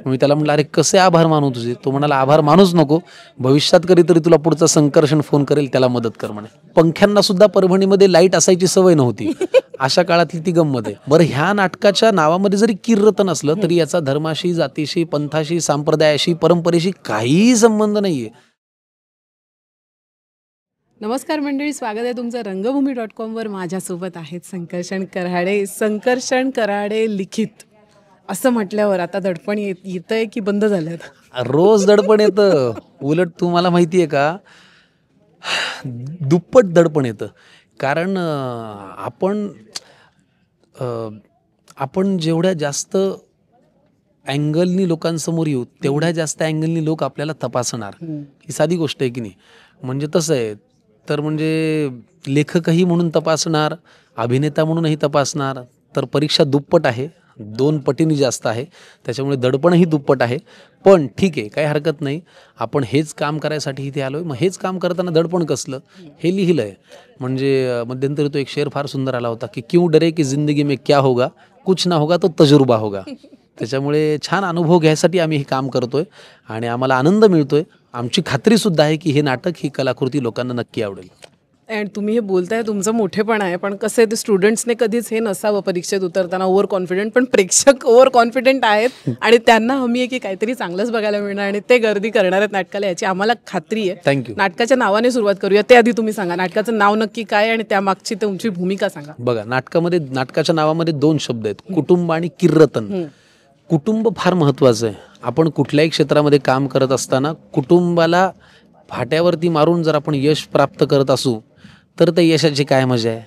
मी त्याला म्हटलं, अरे कसे आभार मानू तुझे? तो म्हणाला, आभार मानूच नको, भविष्यात कधीतरी तुला पुढचा संकर्षण फोन करेल, त्याला मदत कर म्हणे. पंख्यांना सुद्धा परभणीमध्ये लाईट असायची सवय नव्हती. अशा काळातली ती गंमत आहे. बरं, ह्या नाटकाच्या नावामध्ये जरी कीर्तन असलं तरी याचा धर्माशी, जातीशी, पंथाशी, संप्रदायाशी, परंपरेशी काहीही संबंध नाहीये. नमस्कार मंडळी, स्वागत आहे तुमचं रंगभूमी.com वर. माझ्यासोबत आहेत संकर्षण कराडे. संकर्षण कराडे लिखित असं म्हटल्यावर आता दडपण येतंय की बंद झालं? रोज दडपण येतं. उलट तुम्हाला माहिती आहे का, दुप्पट दडपण येतं. कारण आपण जेवढ्या जास्त अँगलनी लोकांसमोर येऊ तेवढ्या जास्त अँगलनी लोक आपल्याला तपासणार. ही साधी गोष्ट आहे की नाही? म्हणजे तसं आहे तर, म्हणजे लेखकही म्हणून तपासणार, अभिनेता म्हणूनही तपासणार, तर परीक्षा दुप्पट आहे, 2 पटीने जास्त आहे. त्याच्यामुळे दडपणही दुप्पट आहे. पण ठीक आहे, काही हरकत नाही. आपण हेच काम करायसाठी इथे आलोय. मग हेच काम करताना दडपण कसलं हे लिहिलं आहे. म्हणजे मध्यंतरी तो एक शेर फार सुंदर आला होता की क्यों डरे की जिंदगी में क्या होगा, कुछ ना होगा तो तजुर्बा होगा. त्याच्यामुळे छान अनुभव घ्यायसाठी आम्ही हे काम करतोय आणि आम्हाला आनंद मिळतोय. आमची खात्रीसुद्धा आहे की हे नाटक, ही कलाकृती लोकांना नक्की आवडेल. अँड तुम्ही हे बोलताय, तुमचं मोठेपण आहे, पण कसं आहे, ते स्टुडंट्सने कधीच हे नसावं परीक्षेत उतरताना ओव्हर कॉन्फिडंट. पण प्रेक्षक ओव्हर कॉन्फिडंट आहेत आणि त्यांना हमी आहे की काहीतरी चांगलंच बघायला मिळणार आणि ते गर्दी करणार आहेत नाटकाला, याची आम्हाला खात्री आहे. थँक्यू. नाटकाच्या नावाने सुरुवात करूया. ते आधी तुम्ही सांगा, नाटकाचं नाव नक्की काय आणि त्यामागची तुमची भूमिका सांगा. बघा, नाटकाच्या नावामध्ये 2 शब्द आहेत, कुटुंब आणि कीर्तन. कुटुंब फार महत्त्वाचं आहे. आपण कुठल्याही क्षेत्रामध्ये काम करत असताना कुटुंबाला फाट्यावरती मारून जर आपण यश प्राप्त करत असू तर त्या यशाची काय मजा आहे,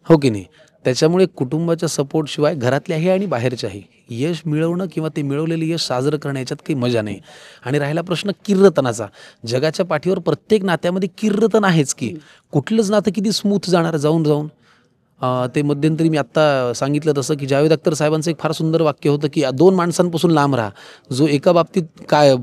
हो की नाही? त्याच्यामुळे कुटुंबाच्या सपोर्टशिवाय घरातल्याही आणि बाहेरच्याही यश मिळवणं किंवा ते मिळवलेलं यश साजरं करण्या याच्यात काही मजा नाही. आणि राहिला प्रश्न कीर्तनाचा, जगाच्या पाठीवर प्रत्येक नात्यामध्ये कीर्तन आहेच की. कुठलंच नातं किती स्मूथ जाणार जाऊन. ते मध्यंतरी मी आत्ता सांगितलं तसं की जावेद अख्तर साहेबांचं एक फार सुंदर वाक्य होतं की 2 माणसांपासून लांब राहा, जो एका बाबतीत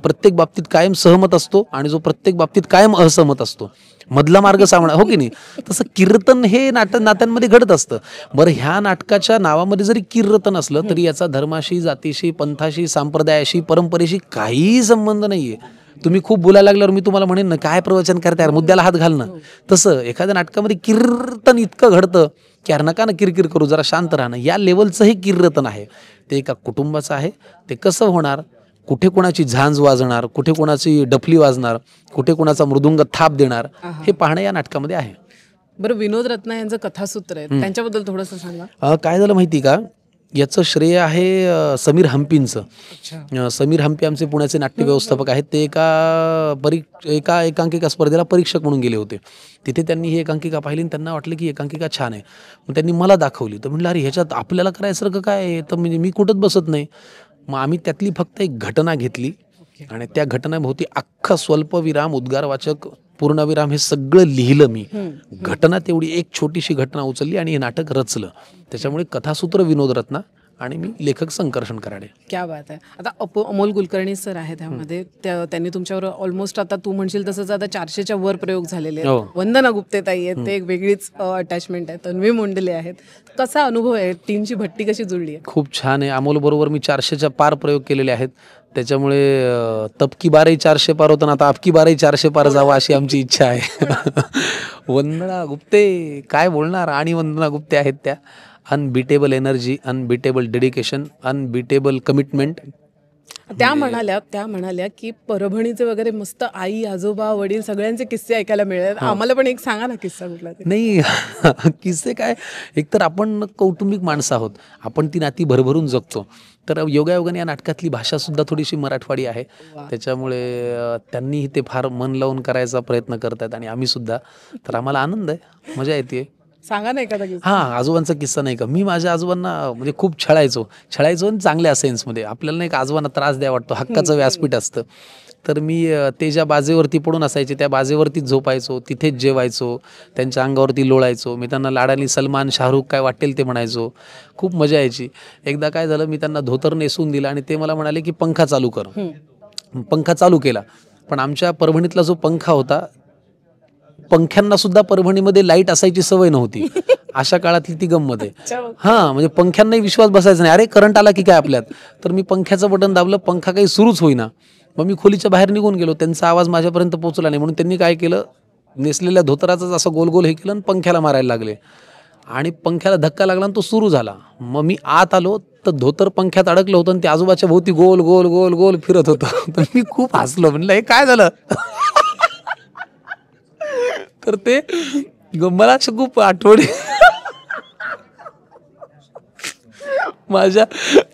प्रत्येक बाबतीत कायम सहमत असतो आणि जो प्रत्येक बाबतीत कायम असहमत असतो, मधला मार्ग सावळा, हो की नाही? तसं कीर्तन हे नात्यांमध्ये घडत असतं. बरं, ह्या नाटकाच्या नावामध्ये जरी कीर्तन असलं तरी याचा धर्माशी, जातीशी, पंथाशी, संप्रदायाशी, परंपरेशी काहीही संबंध नाहीये. तुम्ही खूप बोलायला लागल्यावर मी तुम्हाला म्हणेन ना, काय प्रवचन करताय, मुद्द्याला हात घालणं. तसं एखाद्या नाटकामध्ये कीर्तन इतकं घडतं की यार नका ना किरकिर करू, जरा शांत राहणं, या लेवलचंही कीर्तन आहे. ते एका कुटुंबाचं आहे. ते कसं होणार, कुठे कोणाची झांज वाजणार, कुठे कोणाची डफली वाजणार, कुठे कोणाचा मृदुंग थाप देणार, हे पाहणं या नाटकामध्ये आहे. बरं, विनोद रत्ना यांचं कथासूत्र आहे, त्यांच्याबद्दल थोडंसं सांगा. काय झालं माहिती का, याचं श्रेय आहे समीर हम्पींचं. समीर हम्पी आमचे पुण्याचे नाट्य व्यवस्थापक आहेत. ते एका एकांकिका स्पर्धेला परीक्षक म्हणून गेले होते. तिथे त्यांनी ही एकांकिका पाहिली आणि त्यांना वाटलं की एकांकिका छान आहे. मग त्यांनी मला दाखवली. तर म्हटलं, अरे ह्याच्यात आपल्याला करायसारखं काय आहे? तर मी कुठंच बसत नाही. मग आम्ही त्यातली फक्त एक घटना घेतली आणि त्या घटनाभोवती अख्खा स्वल्पविराम, उद्गारवाचक, पूर्णविराम हे सगळं लिहिलं मी. घटना तेवढी एक छोटीशी घटना उचलली आणि हे नाटक रचलं. त्याच्यामुळे कथासूत्र विनोद रत्ना आणि मी लेखक संकर्षण कराडे. क्या बात आहे. आता अमोल कुलकर्णी सर आहेत त्यामध्ये, त्यांनी तुमच्यावर ऑलमोस्ट, आता तू म्हणशील तसंच, आता 400च्या वर प्रयोग झालेले आहेत. वंदना गुप्ते ताई आहेत, ते एक वेगळीच अटॅचमेंट आहे. तन्वी मोंडले आहेत. कसा अनुभव आहे, टीमची भट्टी कशी जुळली आहे? खूप छान आहे. अमोल बरोबर मी 400च्या पार प्रयोग केलेले आहेत. त्याच्यामुळे तबकी बारही 400 पार होतं ना, आता अबकी बारही 400 पार जावं अशी आमची इच्छा आहे. वंदना गुप्ते काय बोलणार, आणि वंदना गुप्ते आहेत त्या unbeatable energy, unbeatable dedication, unbeatable commitment. त्या म्हणाल्या की परभणीचे वगैरे मस्त आई, आजोबा, वडील सगळ्यांचे किस्से ऐकायला मिळेल. आम्हाला पण एक सांगा ना किस्सा कुठला. नाही, किस्से काय, एकतर आपण कौटुंबिक माणसं आहोत, आपण ती नाती भरभरून जगतो. तर योगायोगाने या नाटकातली भाषा सुद्धा थोडीशी मराठवाडी आहे. त्याच्यामुळे त्यांनीही ते फार मन लावून करायचा प्रयत्न करतात आणि आम्ही सुद्धा. तर आम्हाला आनंद आहे, मजा येते. सांगा ना एखादा किस्सा. आजोबांचा किस्सा नाही का, मी माझ्या आजोबांना म्हणजे खूप छळायचो आणि चांगल्या सेन्समध्ये. आपल्याला नाही का आजोबांना त्रास द्या वाटतो, हक्काचं व्यासपीठ असतं. तर मी ते ज्या बाजेवरती पडून असायचे त्या बाजेवरतीच झोपायचो, तिथेच जेवायचो, त्यांच्या अंगावरती लोळायचो. मी त्यांना लाडानी सलमान, शाहरुख काय वाटेल ते म्हणायचो. खूप मजा यायची. एकदा काय झालं, मी त्यांना धोतर नेसून दिला आणि ते मला म्हणाले की पंखा चालू कर. पंखा चालू केला, पण आमच्या परभणीतला जो पंखा होता, पंख्यांना सुद्धा परभणीमध्ये लाईट असायची सवय नव्हती. अशा काळातली ती गंमत आहे. हां, म्हणजे पंख्यांनाही विश्वास बसायचा नाही. अरे करंट आला की काय आपल्यात, तर मी पंख्याचं बटन दाबलं, पंखा काही सुरूच होईना. मग मी खोलीच्या बाहेर निघून गेलो, त्यांचा आवाज माझ्यापर्यंत पोहोचला नाही, म्हणून त्यांनी काय केलं, नेसलेल्या धोतराचंच असं गोल गोल हे केलं आणि पंख्याला मारायला लागले आणि पंख्याला धक्का लागला आणि तो सुरू झाला. मग मी आत आलो तर धोतर पंख्यात अडकलं होतं आणि ते आजूबाच्या भोवती गोल गोल गोल गोल फिरत होतं. तर मी खूप हसलो, म्हणलं हे काय झालं. तर ते मला असं खूप आठवणी माझ्या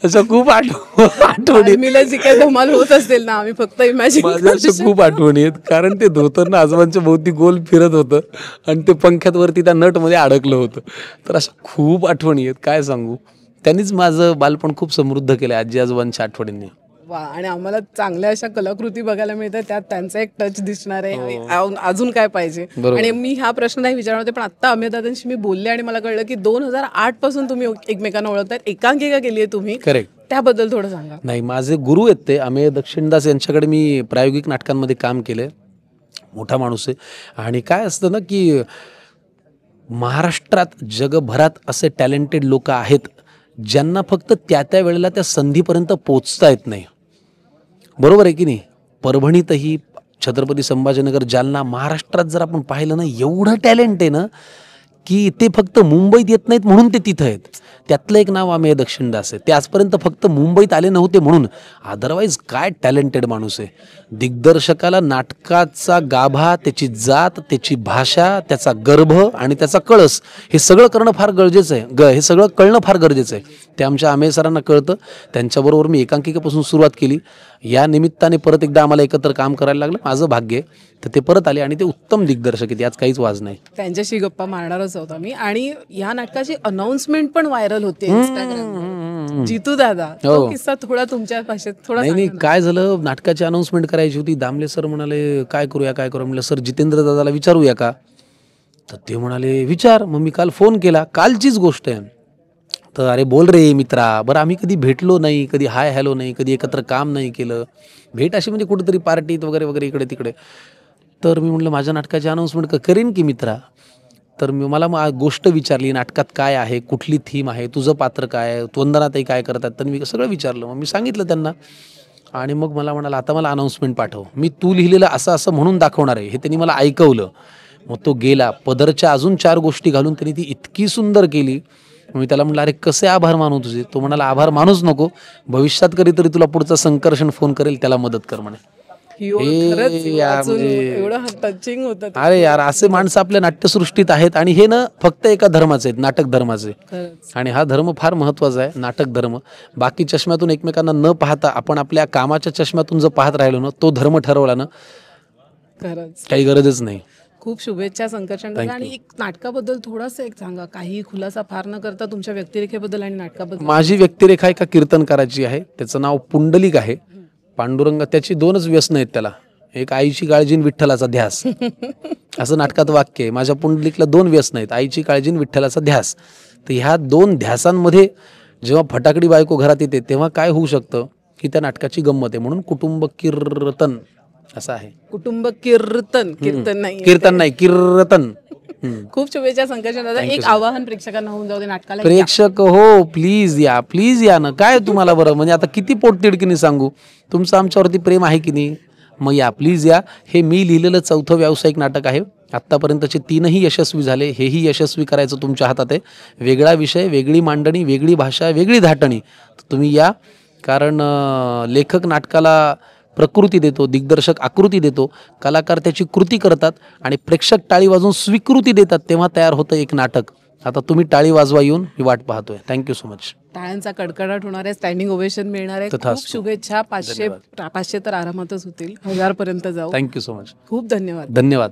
अशा खूप आठवणी मला जी काही धमाल होत असेल ना, आम्ही फक्त इमॅजिन माझ्या अशा खूप आठवणी आहेत, कारण ते धोतर ना आजोबांच्या भोवती गोल फिरत होतं आणि ते पंख्यात वरती त्या नटमध्ये अडकलं होतं. तर अशा खूप आठवणी आहेत, काय सांगू. त्यांनीच माझं बालपण खूप समृद्ध केलं आजी आजोबांच्या आठवणींनी. वा, आणि आम्हाला चांगल्या अशा कलाकृती बघायला मिळतात, त्यात त्यांचा एक टच दिसणार आहे. अजून काय पाहिजे. आणि मी हा प्रश्न नाही विचारणार होते, पण आता अमेय दादांशी मी बोलले आणि मला कळलं की 2008 पासून तुम्ही एकमेकांना ओळखताय. एकांकिका केली आहे तुम्ही. करेक्ट. त्याबद्दल थोडं सांगा. नाही, माझे गुरु आहेत ते अमेय दक्षिणदास यांच्याकडे मी प्रायोगिक नाटकांमध्ये काम केलंय. मोठा माणूस आहे. आणि काय असतं ना की महाराष्ट्रात जगभरात असे टॅलेंटेड लोक आहेत ज्यांना फक्त त्या त्या वेळेला त्या संधीपर्यंत पोचता येत नाही. बरोबर आहे की नाही. परभणीतही, छत्रपती संभाजीनगर, जालना, महाराष्ट्रात जर आपण पाहिलं ना, एवढं टॅलेंट आहे ना की ते फक्त मुंबईत येत नाहीत म्हणून ते तिथं आहेत. त्यातलं एक नाव अमेय दक्षिणदास आहे. ते आजपर्यंत फक्त मुंबईत आले नव्हते म्हणून, अदरवाईज काय टॅलेंटेड माणूस आहे. दिग्दर्शकाला नाटकाचा गाभा, त्याची जात, त्याची भाषा, त्याचा गर्भ आणि त्याचा कळस हे सगळं करणं फार गरजेचं आहे. हे सगळं कळणं फार गरजेचं आहे. ते आमच्या अमेय सरांना कळतं. त्यांच्याबरोबर मी एकांकिकेपासून सुरुवात केली. या निमित्ताने परत एकदा आम्हाला एकत्र काम करायला लागलं. माझं भाग्य आहे. तर ते परत आले आणि ते उत्तम दिग्दर्शक आहेत, यात काहीच वाज नाही. त्यांच्याशी गप्पा मारणारच आहोत आम्ही. आणि या नाटकाची अनाउन्समेंट पण व्हायरल होते इंस्टाग्रामवर. जितू दादा, तो किस्सा थोडा तुमच्या भाषेत थोडा. नाही, काय झालं, नाटकाची अनाउन्समेंट करायची होती. दामले सर म्हणाले काय करूया. म्हणलं सर जितेंद्र दादाला विचारूया का. तर ते म्हणाले विचार. मग मी काल फोन केला, कालचीच गोष्ट आहे. तर अरे बोल रे मित्रा, बरं आम्ही कधी भेटलो नाही, कधी हाय हॅलो नाही, कधी एकत्र काम नाही केलं. भेट अशी म्हणजे कुठेतरी पार्टीत वगैरे वगैरे इकडे तिकडे. तर मी म्हटलं माझ्या नाटकाची अनाउन्समेंट करेन की मित्रा. तर मला गोष्ट विचारली, नाटकात काय आहे, कुठली थीम आहे, तुझं पात्र काय आहे, वंदनाताई काय करतात, तर मी सगळं विचारलं. मग मी सांगितलं त्यांना. आणि मग मला म्हणाला आता मला अनाउन्समेंट पाठव, मी तू लिहिलेलं असं असं म्हणून दाखवणार आहे. हे त्यांनी मला ऐकवलं. मग तो गेला, पदरच्या अजून 4 गोष्टी घालून त्यांनी ती इतकी सुंदर केली. मी त्याला म्हटलं अरे कसे आभार मानू तुझे. तो म्हणाला आभार मानूच नको, भविष्यात कधीतरी तुला पुढचा संकर्षण फोन करेल, त्याला मदत कर म्हणे. टचिंग होतं. अरे यार, असे माणसं आपल्या नाट्यसृष्टीत आहेत. आणि हे ना फक्त एका धर्माचे आहेत, नाटक धर्माचे. आणि हा धर्म फार महत्वाचा आहे, नाटक धर्म. बाकी चष्म्यातून एकमेकांना न पाहता आपण आपल्या कामाच्या चष्म्यातून जर पाहत राहिलो ना, तो धर्म ठरवला ना, खरंच काही गरजच नाही. खूप शुभेच्छा संकर्षण. आणि एक नाटकाबद्दल थोडंसं एक सांगा, काही खुलासा फार न करता तुमच्या व्यक्तिरेखेबद्दल आणि नाटकाबद्दल. माझी व्यक्तिरेखा एका कीर्तनकाराची आहे, त्याचं नाव पुंडलिक आहे. पांडुरंग, त्याची 2च व्यसनं आहेत त्याला, एक आईची काळजी आणि विठ्ठलाचा ध्यास. असं नाटकात वाक्य आहे. माझ्या पुंडलिकला 2 व्यसनं आहेत, आईची काळजी आणि विठ्ठलाचा ध्यास. तर ह्या 2 ध्यासांमध्ये जेव्हा फटाकडी बायको घरात येते तेव्हा काय होऊ शकतं की त्या नाटकाची गंमत आहे. म्हणून कुटुंब कीर्तन असं आहे. कुटुंब कीर्तन, कीर्तन नाही, कीर्तन. खूप शुभेच्छा संकर्षण दादा. एक आवाहन प्रेक्षकांना होऊन जाऊ दे, नाटकाला प्रेक्षक हो, प्लीज या ना. काय तुम्हाला बरं म्हणजे आता किती पोटतिडकीने सांगू, तुमचं आमच्यावरती प्रेम आहे की नाही. मग या, प्लीज या. हे मी लिहिलेलं 4थं व्यावसायिक नाटक आहे. आत्तापर्यंतचे 3ही यशस्वी झाले. हेही यशस्वी करायचं तुमच्या हातात आहे. वेगळा विषय, वेगळी मांडणी, वेगळी भाषा, वेगळी धाटणी. तुम्ही या, कारण लेखक नाटकाला प्रकृती देतो, दिग्दर्शक आकृती देतो, कलाकार त्याची कृती करतात आणि प्रेक्षक टाळी वाजवून स्वीकृती देतात, तेव्हा तयार होतं एक नाटक. आता तुम्ही टाळी वाजवा येऊन, मी वाट पाहतोय. Thank you so much. टाळ्यांचा कडकडाट होणार आहे, स्टँडिंग ओवेशन मिळणार आहे. खूप शुभेच्छा. 500 तर आरामातच होतील, 1000 पर्यंत जाऊ. Thank you so much. खूप धन्यवाद. धन्यवाद.